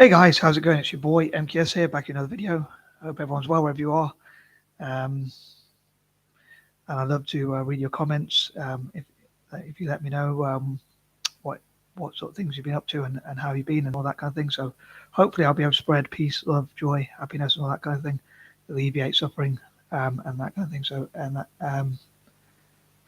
Hey guys, how's it going? It's your boy MKS here, back in another video. I hope everyone's well wherever you are. And I'd love to read your comments. If you let me know what sort of things you've been up to and how you've been and all that kind of thing. So hopefully I'll be able to spread peace, love, joy, happiness, and all that kind of thing, alleviate suffering and that kind of thing. So and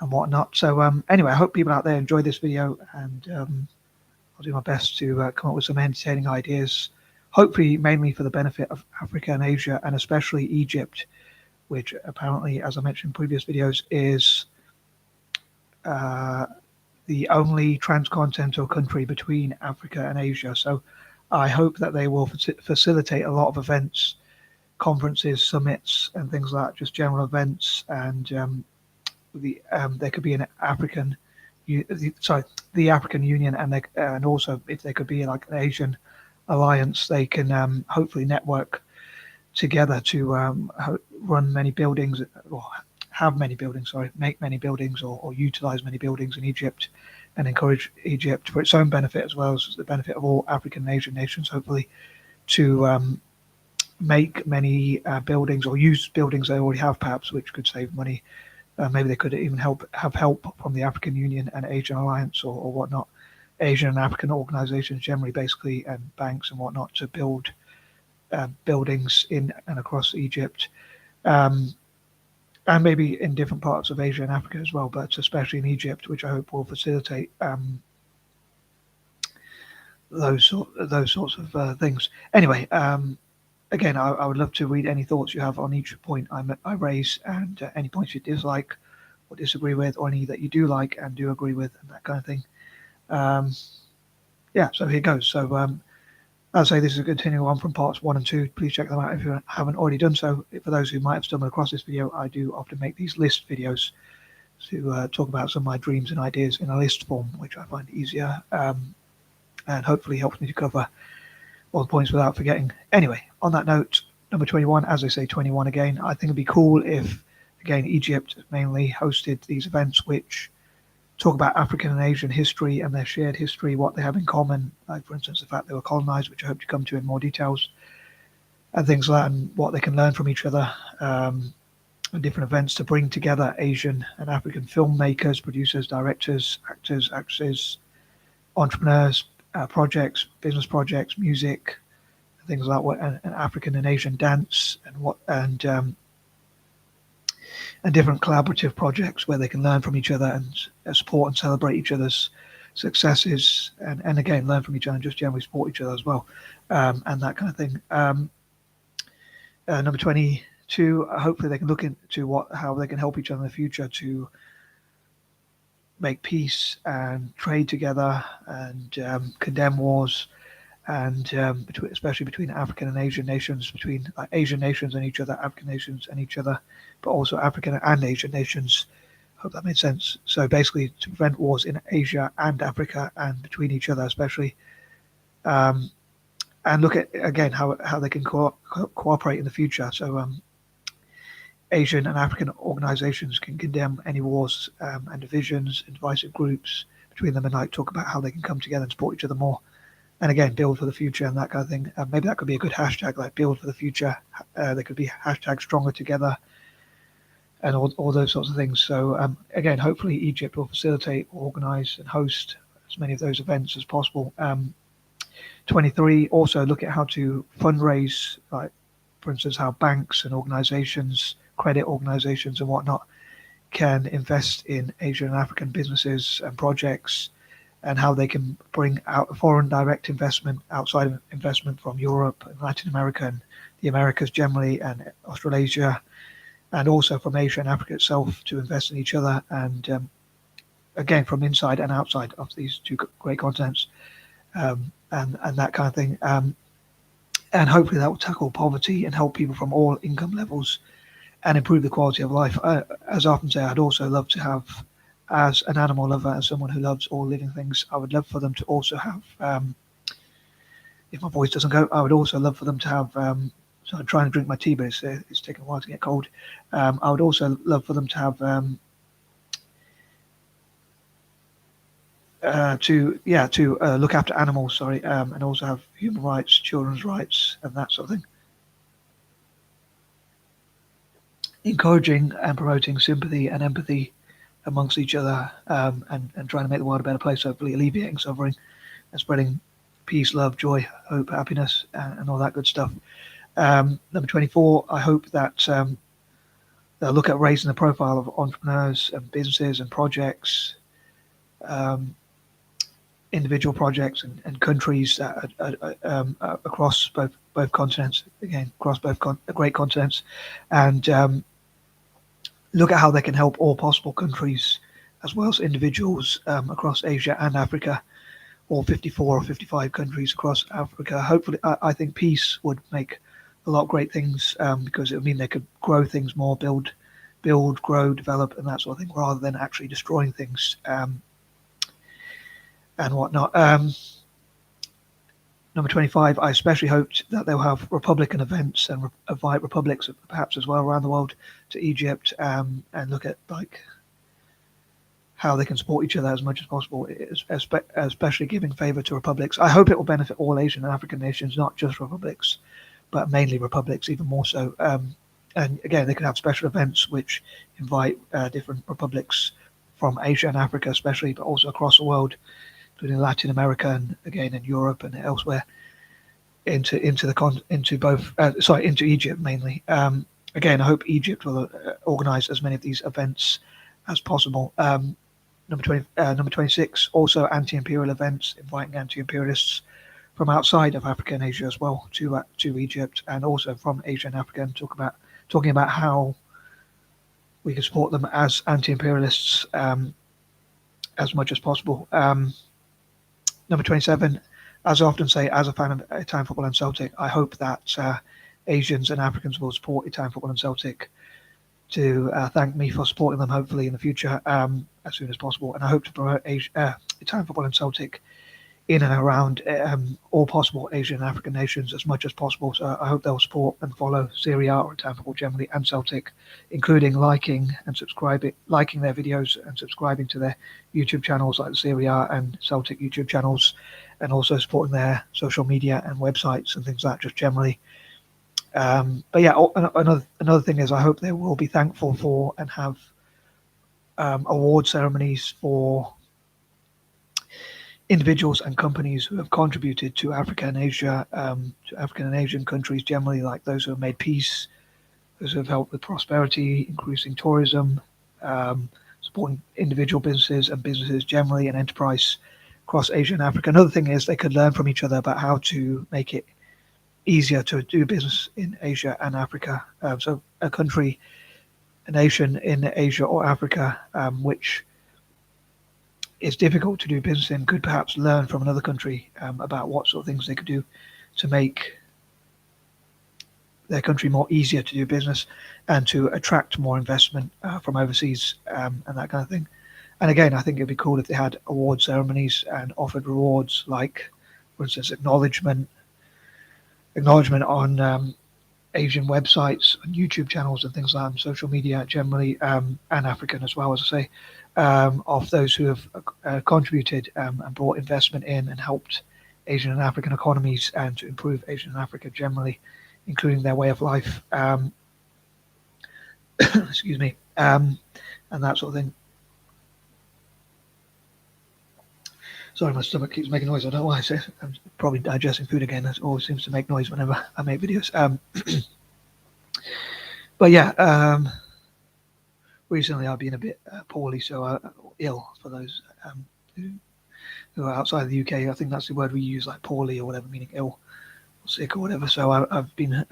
whatnot. So anyway, I hope people out there enjoy this video, and I'll do my best to come up with some entertaining ideas, hopefully mainly for the benefit of Africa and Asia, and especially Egypt, which apparently, as I mentioned in previous videos, is uh, the only transcontinental country between Africa and Asia. So I hope that they will facilitate a lot of events, conferences, summits, and things like that, just general events. And there could be an African, the African Union, and also if there could be like an Asian alliance, they can hopefully network together to run many buildings, or have many buildings, make many buildings, or utilize many buildings in Egypt, and encourage Egypt for its own benefit as well as the benefit of all African and Asian nations, hopefully, to make many buildings, or use buildings they already have, perhaps, which could save money. Maybe they could even have help from the African Union and Asian Alliance, or whatnot, Asian and African organizations generally, basically, and banks and whatnot, to build buildings in and across Egypt, and maybe in different parts of Asia and Africa as well, but especially in Egypt, which I hope will facilitate those sorts of things. Anyway, again, I would love to read any thoughts you have on each point I raise, and any points you dislike or disagree with, or any that you do like and do agree with, and that kind of thing. Yeah, so here goes. So as I say, this is a continuing on from parts 1 and 2. Please check them out if you haven't already done so. For those who might have stumbled across this video, I do often make these list videos to talk about some of my dreams and ideas in a list form, which I find easier, and hopefully helps me to cover all the points without forgetting. Anyway, on that note, number 21, as I say, 21 again, I think it'd be cool if, again, Egypt mainly hosted these events which talk about African and Asian history and their shared history, what they have in common, like, for instance, the fact they were colonized, which I hope to come to in more details, and things like that, and what they can learn from each other, and different events to bring together Asian and African filmmakers, producers, directors, actors, actresses, entrepreneurs, projects, business projects, music, things like that, and African and Asian dance, and different collaborative projects where they can learn from each other and support and celebrate each other's successes, and again learn from each other and just generally support each other as well, and that kind of thing. Number 22, hopefully they can look into how they can help each other in the future to make peace and trade together, and condemn wars, and especially between African and Asian nations, between Asian nations and each other, African nations and each other, but also African and Asian nations. Hope that made sense. So basically, to prevent wars in Asia and Africa and between each other, especially, and look at again how they can cooperate in the future. So Asian and African organizations can condemn any wars and divisions and divisive groups between them, and talk about how they can come together and support each other more. And again, build for the future and that kind of thing. Maybe that could be a good hashtag, like build for the future. There could be hashtag stronger together, and all those sorts of things. So again, hopefully Egypt will facilitate, organize, and host as many of those events as possible. 23, also look at how to fundraise, like, for instance, how banks and organizations, credit organizations and whatnot, can invest in Asian and African businesses and projects, and how they can bring out foreign direct investment, outside investment from Europe and Latin America and the Americas generally, and Australasia, and also from Asia and Africa itself, to invest in each other, and again from inside and outside of these two great continents, and that kind of thing. And hopefully that will tackle poverty and help people from all income levels and improve the quality of life. As I often say, I'd also love to have, as an animal lover, as someone who loves all living things, I would love for them to also have, if my voice doesn't go, I would also love for them to have, so I'm trying to drink my tea, but it's taking a while to get cold. I would also love for them to have to look after animals, sorry, and also have human rights, children's rights, and that sort of thing. Encouraging and promoting sympathy and empathy amongst each other, and trying to make the world a better place, hopefully alleviating suffering and spreading peace, love, joy, hope, happiness, and all that good stuff. Number 24, I hope that they'll look at raising the profile of entrepreneurs and businesses and projects, um, individual projects and countries that across both continents, again, across both great continents, and look at how they can help all possible countries as well as individuals across Asia and Africa, all 54 or 55 countries across Africa. Hopefully, I think peace would make a lot of great things, because it would mean they could grow things more, build, grow, develop, and that sort of thing, rather than actually destroying things, and whatnot. Number 25, I especially hoped that they'll have Republican events and invite republics perhaps as well around the world to Egypt, and look at like how they can support each other as much as possible, especially giving favour to republics. I hope it will benefit all Asian and African nations, not just republics, but mainly republics, even more so. And again, they can have special events which invite different republics from Asia and Africa, especially, but also across the world, including Latin America and again in Europe and elsewhere, into Egypt mainly. Again, I hope Egypt will organise as many of these events as possible. Number 26, also anti-imperial events, inviting anti-imperialists from outside of Africa and Asia as well to Egypt, and also from Asia and Africa, and talking about how we can support them as anti-imperialists, as much as possible. Number 27, as I often say, as a fan of Italian football and Celtic, I hope that Asians and Africans will support Italian football and Celtic to thank me for supporting them, hopefully in the future, as soon as possible. And I hope to promote Italian football and Celtic in and around all possible Asian and African nations as much as possible. So I hope they'll support and follow Serie A or Italian football generally and Celtic, including liking their videos and subscribing to their YouTube channels like the Serie A and Celtic YouTube channels, and also supporting their social media and websites and things like that, just generally. But yeah, another thing is I hope they will be thankful for and have award ceremonies for individuals and companies who have contributed to Africa and Asia, to African and Asian countries generally, like those who have made peace, those who have helped with prosperity, increasing tourism, supporting individual businesses and businesses generally, and enterprise across Asia and Africa. Another thing is they could learn from each other about how to make it easier to do business in Asia and Africa. So a nation in Asia or Africa, which is difficult to do business in, could perhaps learn from another country about what sort of things they could do to make their country more easier to do business and to attract more investment from overseas, and that kind of thing. And again, I think it'd be cool if they had award ceremonies and offered rewards, like, for instance, acknowledgement on Asian websites and YouTube channels and things like that, social media generally, and African as well, as I say, of those who have contributed and brought investment in and helped Asian and African economies and to improve Asian and Africa generally, including their way of life, excuse me, and that sort of thing. Sorry, my stomach keeps making noise. I don't know why. I'm probably digesting food again. That always seems to make noise whenever I make videos. But yeah, recently I've been a bit poorly, so ill for those who are outside of the UK. I think that's the word we use, like poorly or whatever, meaning ill or sick or whatever. So I've been,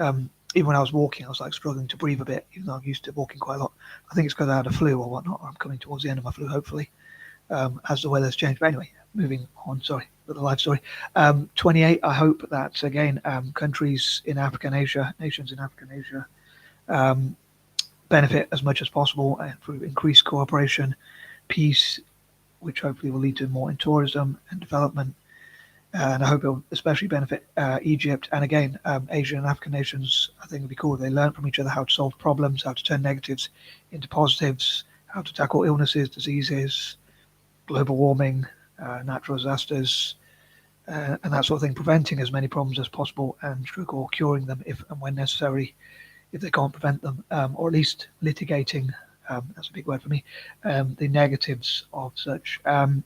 even when I was walking, I was like struggling to breathe a bit, even though I'm used to walking quite a lot. I think it's because I had a flu or whatnot, or I'm coming towards the end of my flu, hopefully, as the weather's changed. But anyway, moving on, sorry, with the life story. 28, I hope that, again, countries in Africa and Asia, nations in Africa and Asia, benefit as much as possible through increased cooperation, peace, which hopefully will lead to more in tourism and development. And I hope it will especially benefit Egypt and, again, Asian and African nations. I think it would be cool if they learn from each other how to solve problems, how to turn negatives into positives, how to tackle illnesses, diseases, global warming, natural disasters, and that sort of thing, preventing as many problems as possible and or curing them if and when necessary, if they can't prevent them, or at least litigating, that's a big word for me, the negatives of such, and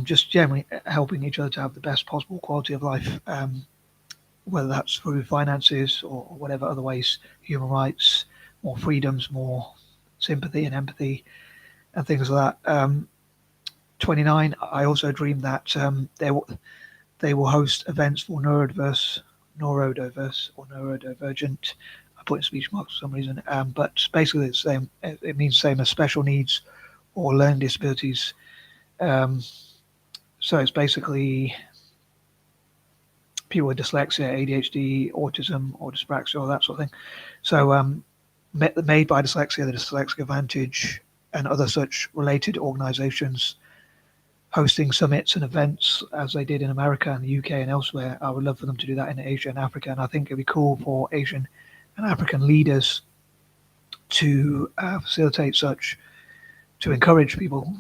just generally helping each other to have the best possible quality of life, whether that's through finances or whatever other ways, human rights, more freedoms, more sympathy and empathy, and things like that. 29, I also dream that they will host events for neurodiverse or neurodivergent. I put in speech marks for some reason, but basically it's same. It means same as special needs or learning disabilities. Um, so it's basically people with dyslexia, ADHD, autism, or dyspraxia, or that sort of thing. So made by Dyslexia, the Dyslexic Advantage, and other such related organisations hosting summits and events as they did in America and the UK and elsewhere. I would love for them to do that in Asia and Africa, and I think it'd be cool for Asian and African leaders to facilitate such, to encourage people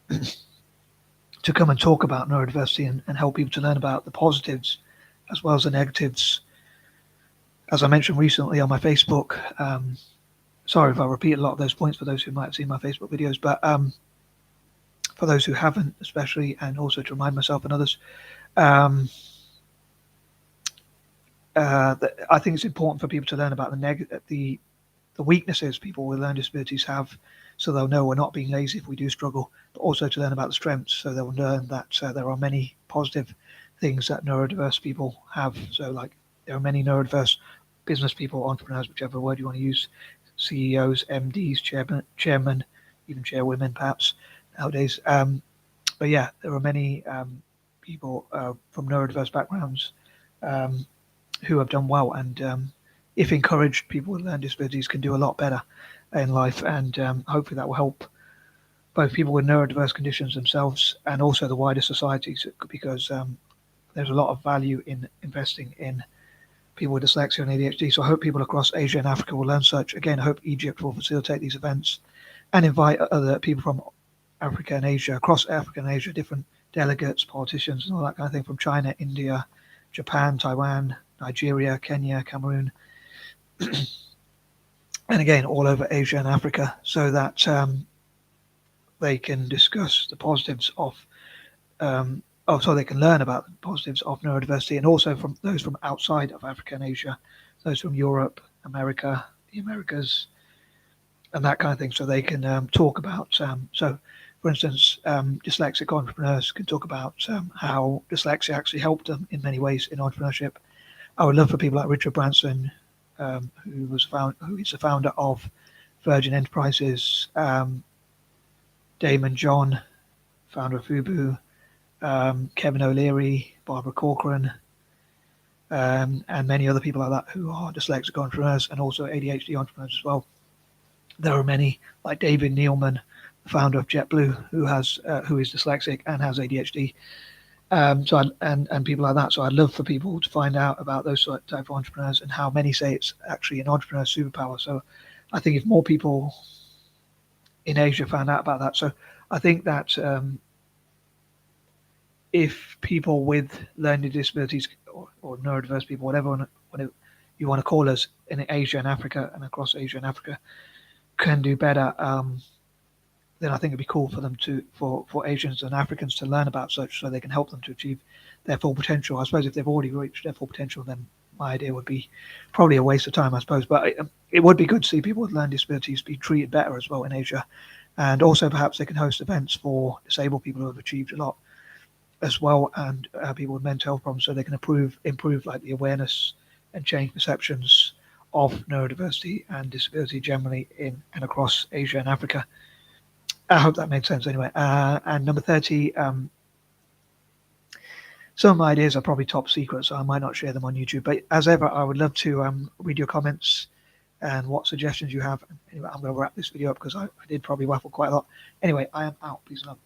to come and talk about neurodiversity and help people to learn about the positives as well as the negatives. As I mentioned recently on my Facebook, sorry if I repeat a lot of those points for those who might have seen my Facebook videos, but for those who haven't, especially, and also to remind myself and others, I think it's important for people to learn about the weaknesses people with learning disabilities have, so they'll know we're not being lazy if we do struggle, but also to learn about the strengths, so they'll learn that there are many positive things that neurodiverse people have. So, like, there are many neurodiverse business people, entrepreneurs, whichever word you want to use, CEOs, MDs, chairmen, even chairwomen, perhaps nowadays. But yeah, there are many people from neurodiverse backgrounds who have done well, and if encouraged, people with learning disabilities can do a lot better in life, and hopefully that will help both people with neurodiverse conditions themselves and also the wider society, because there's a lot of value in investing in people with dyslexia and ADHD. So I hope people across Asia and Africa will learn such. Again, I hope Egypt will facilitate these events and invite other people from Africa and Asia, across Africa and Asia, different delegates, politicians, and all that kind of thing, from China, India, Japan, Taiwan, Nigeria, Kenya, Cameroon, and again, all over Asia and Africa, so that they can discuss the positives of, so they can learn about the positives of neurodiversity, and also from those from outside of Africa and Asia, those from Europe, America, the Americas, and that kind of thing, so they can talk about, so for instance, dyslexic entrepreneurs can talk about how dyslexia actually helped them in many ways in entrepreneurship. I would love for people like Richard Branson, who is the founder of Virgin Enterprises, Damon John, founder of Fubu, Kevin O'Leary, Barbara Corcoran, and many other people like that who are dyslexic entrepreneurs and also ADHD entrepreneurs as well. There are many, like David Neilman, the founder of JetBlue, who is dyslexic and has ADHD. And people like that. So I'd love for people to find out about those type of entrepreneurs and how many say it's actually an entrepreneur superpower. So I think if more people in Asia found out about that, so I think that if people with learning disabilities or neurodiverse people, whatever you want to call us, in Asia and Africa and across Asia and Africa, can do better, then I think it'd be cool for them for Asians and Africans to learn about such, so they can help them to achieve their full potential. I suppose if they've already reached their full potential, then my idea would be probably a waste of time, I suppose. But it would be good to see people with learning disabilities be treated better as well in Asia, and also perhaps they can host events for disabled people who have achieved a lot as well, and people with mental health problems, so they can improve like the awareness and change perceptions of neurodiversity and disability generally in and across Asia and Africa. I hope that made sense anyway. And number 30, some of my ideas are probably top secret, so I might not share them on YouTube. But as ever, I would love to read your comments and what suggestions you have. Anyway, I'm going to wrap this video up because I did probably waffle quite a lot. Anyway, I am out. Peace and love.